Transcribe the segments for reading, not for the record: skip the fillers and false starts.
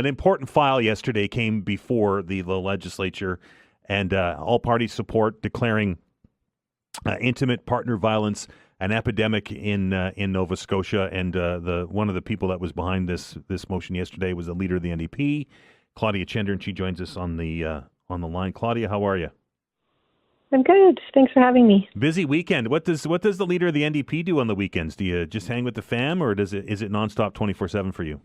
An important file yesterday came before the legislature, and all party support declaring intimate partner violence an epidemic in Nova Scotia. And one of the people that was behind this motion yesterday was the leader of the NDP, Claudia Chender, and she joins us on the line. Claudia, how are you? I'm good. Thanks for having me. Busy weekend. What does the leader of the NDP do on the weekends? Do you just hang with the fam, or is it nonstop 24/7 for you?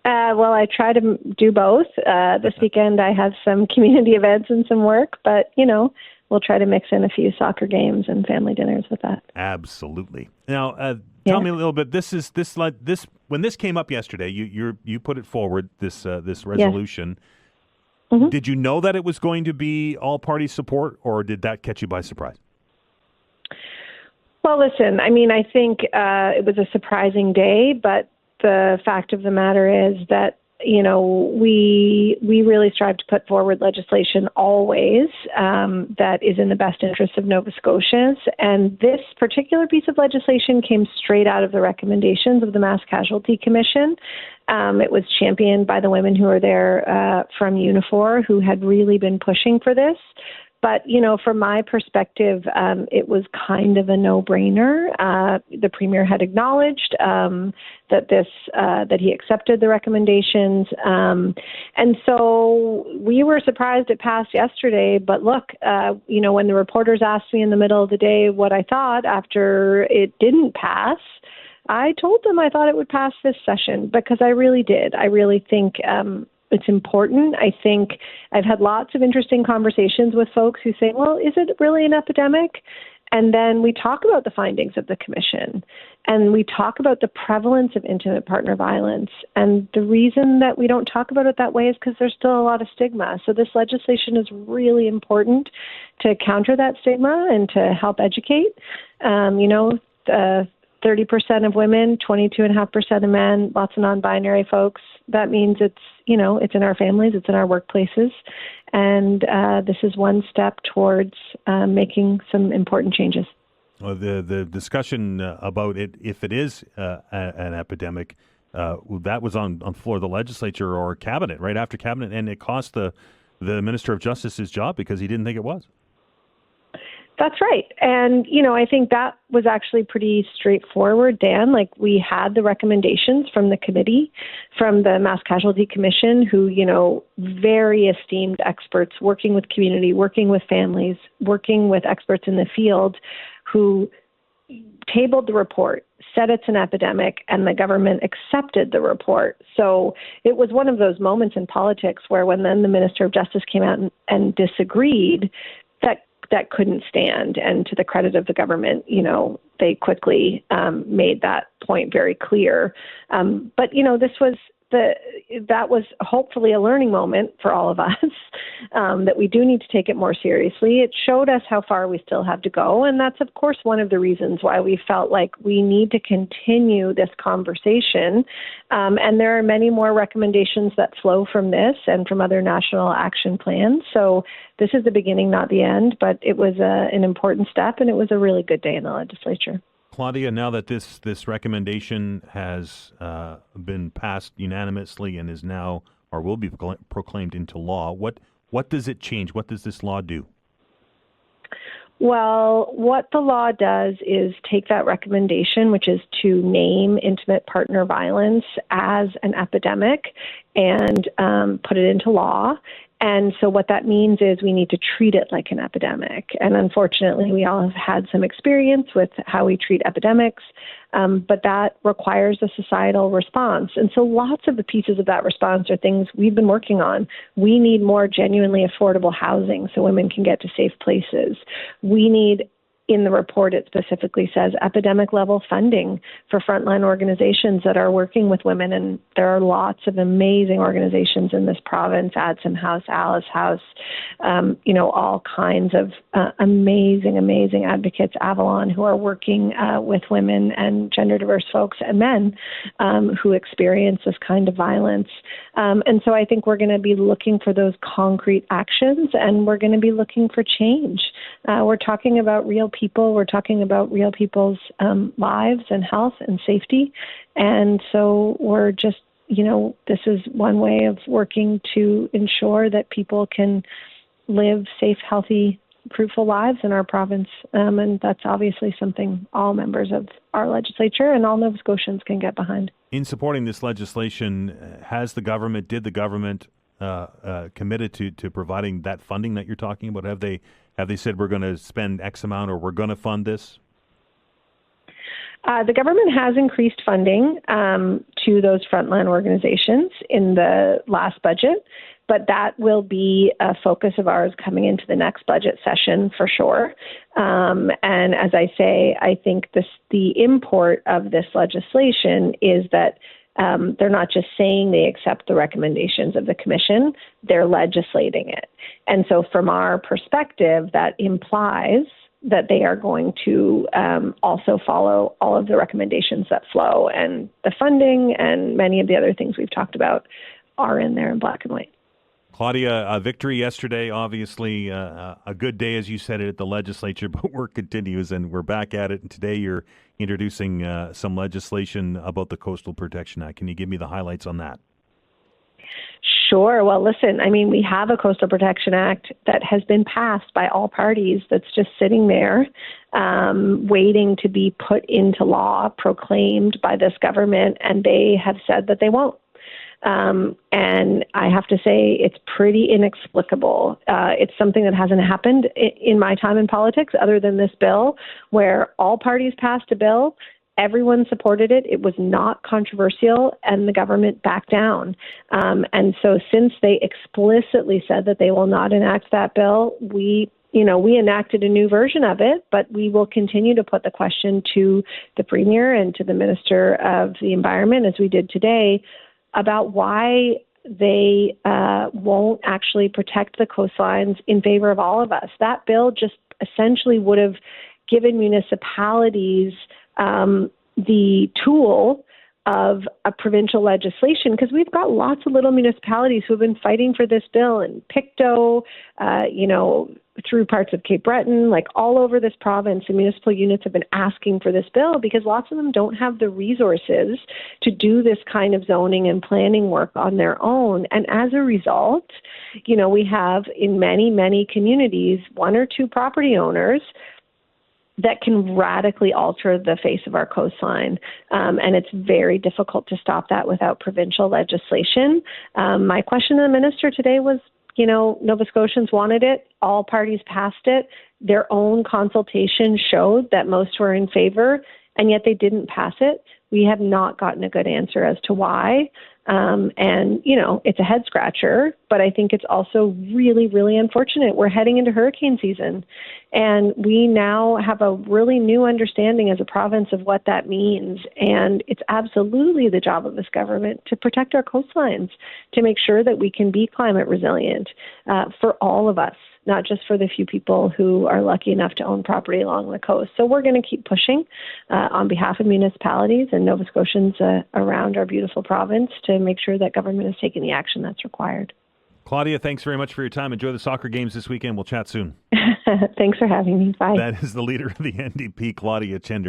Well, I try to do both. This weekend I have some community events and some work, but we'll try to mix in a few soccer games and family dinners with that. Absolutely. Now, tell me a little bit. When this came up yesterday, you put it forward, this resolution. Yeah. Mm-hmm. Did you know that it was going to be all party support, or did that catch you by surprise? Well, listen, I think it was a surprising day, but the fact of the matter is that we really strive to put forward legislation always that is in the best interest of Nova Scotians. And this particular piece of legislation came straight out of the recommendations of the Mass Casualty Commission. It was championed by the women who are there from Unifor, who had really been pushing for this. But, from my perspective, it was kind of a no-brainer. The Premier had acknowledged that he accepted the recommendations. And so we were surprised it passed yesterday. But look, when the reporters asked me in the middle of the day what I thought after it didn't pass, I told them I thought it would pass this session, because I really did. I really think it's important. I think I've had lots of interesting conversations with folks who say, well, is it really an epidemic? And then we talk about the findings of the commission, and we talk about the prevalence of intimate partner violence. And the reason that we don't talk about it that way is because there's still a lot of stigma. So this legislation is really important to counter that stigma and to help educate. 30% of women, 22.5% of men, lots of non-binary folks. That means it's in our families, it's in our workplaces. And this is one step towards making some important changes. Well, the discussion about it, if it is an epidemic, that was on the floor of the legislature or cabinet, right after cabinet, and it cost the Minister of Justice his job because he didn't think it was. That's right. And, I think that was actually pretty straightforward, Dan. Like, we had the recommendations from the committee, from the Mass Casualty Commission, who, very esteemed experts working with community, working with families, working with experts in the field, who tabled the report, said it's an epidemic, and the government accepted the report. So it was one of those moments in politics where when then the Minister of Justice came out and disagreed, that couldn't stand. And to the credit of the government, they quickly made that point very clear. But that was hopefully a learning moment for all of us, that we do need to take it more seriously. It showed us how far we still have to go. And that's, of course, one of the reasons why we felt like we need to continue this conversation. And there are many more recommendations that flow from this and from other national action plans. So this is the beginning, not the end, but it was an important step, and it was a really good day in the legislature. Claudia, now that this recommendation has been passed unanimously and is now or will be proclaimed into law, what does it change? What does this law do? Well, what the law does is take that recommendation, which is to name intimate partner violence as an epidemic, and put it into law. And so what that means is we need to treat it like an epidemic. And unfortunately, we all have had some experience with how we treat epidemics, but that requires a societal response. And so lots of the pieces of that response are things we've been working on. We need more genuinely affordable housing so women can get to safe places. We need, in the report, it specifically says epidemic level funding for frontline organizations that are working with women. And there are lots of amazing organizations in this province, Adsum House, Alice House, all kinds of amazing advocates, Avalon, who are working with women and gender diverse folks and men who experience this kind of violence. And so I think we're going to be looking for those concrete actions, and we're going to be looking for change. We're talking about real people. We're talking about real people's lives and health and safety. And so we're just this is one way of working to ensure that people can live safe, healthy, fruitful lives in our province. And that's obviously something all members of our legislature and all Nova Scotians can get behind. In supporting this legislation, did the government committed to providing that funding that you're talking about? Have they said we're going to spend X amount or we're going to fund this? The government has increased funding to those frontline organizations in the last budget, but that will be a focus of ours coming into the next budget session for sure. And as I say, I think the import of this legislation is that they're not just saying they accept the recommendations of the commission, they're legislating it. And so from our perspective, that implies that they are going to also follow all of the recommendations that flow, and the funding and many of the other things we've talked about are in there in black and white. Claudia, a victory yesterday, obviously a good day, as you said it, at the legislature, but work continues and we're back at it. And today you're introducing some legislation about the Coastal Protection Act. Can you give me the highlights on that? Sure. Well, listen, we have a Coastal Protection Act that has been passed by all parties that's just sitting there waiting to be put into law, proclaimed by this government, and they have said that they won't. And I have to say it's pretty inexplicable. It's something that hasn't happened in my time in politics other than this bill, where all parties passed a bill. Everyone supported it. It was not controversial, and the government backed down. And so since they explicitly said that they will not enact that bill, we enacted a new version of it, but we will continue to put the question to the Premier and to the Minister of the Environment, as we did today, about why they won't actually protect the coastlines in favor of all of us. That bill just essentially would have given municipalities the tool of a provincial legislation, because we've got lots of little municipalities who have been fighting for this bill in Pictou, through parts of Cape Breton, like all over this province, the municipal units have been asking for this bill because lots of them don't have the resources to do this kind of zoning and planning work on their own. And as a result, we have in many, many communities, one or two property owners that can radically alter the face of our coastline. And it's very difficult to stop that without provincial legislation. My question to the minister today was, Nova Scotians wanted it. All parties passed it. Their own consultation showed that most were in favor, and yet they didn't pass it. We have not gotten a good answer as to why. And, it's a head scratcher, but I think it's also really, really unfortunate. We're heading into hurricane season, and we now have a really new understanding as a province of what that means. And it's absolutely the job of this government to protect our coastlines, to make sure that we can be climate resilient for all of us, not just for the few people who are lucky enough to own property along the coast. So we're going to keep pushing on behalf of municipalities and Nova Scotians around our beautiful province to make sure that government is taking the action that's required. Claudia, thanks very much for your time. Enjoy the soccer games this weekend. We'll chat soon. Thanks for having me. Bye. That is the leader of the NDP, Claudia Chender.